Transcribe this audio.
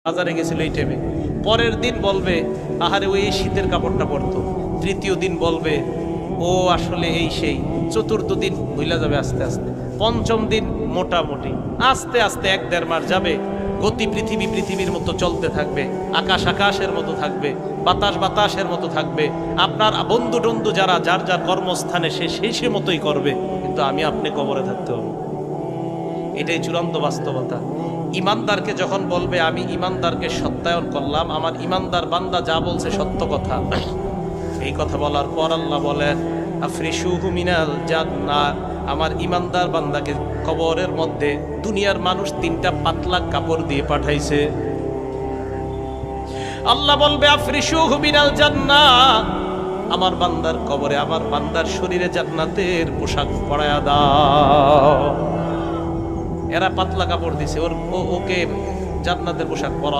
বাজারে গেছিল এই টাইমে, পরের দিন বলবে আহারে ওই শীতের কাপড়টা পরতো, তৃতীয় দিন বলবে ও আসলে এই সেই, চতুর্থ দিন ভুলা যাবে আস্তে আস্তে, পঞ্চম দিন মোটামুটি, আস্তে আস্তে 1-1.5 মাস যাবে। গতি পৃথিবীর মতো চলতে থাকবে, আকাশ আকাশের মতো থাকবে, বাতাস বাতাসের মতো থাকবে। আপনার বন্ধু টন্ধু যারা যার যার কর্মস্থানে সে মতোই করবে, কিন্তু আমি আপনি কবরে থাকতে হবে। এটাই চূড়ান্ত বাস্তবতা। ইমানদারকে যখন বলবে আমি ইমানদারকে সত্যায়ন করলাম, আমার ইমানদার বান্দা যা বলছে সত্য কথা, এই কথা বলার পর আল্লাহ বলেন আফরিশুহু মিনাল জান্নাহ, আমার ইমানদার বান্দাকে কবরের মধ্যে দুনিয়ার মানুষ 3টা পাতলা কাপড় দিয়ে পাঠাইছে। আল্লাহ বলবে আফরিশুহু মিনাল জান্নাহ, আমার বান্দার কবরে আমার বান্দার শরীরে জান্নাতের পোশাক পরায়া দাও। এরা পাতলা কাপড় দিছে, ওকে জান্নাতের পোশাক পরা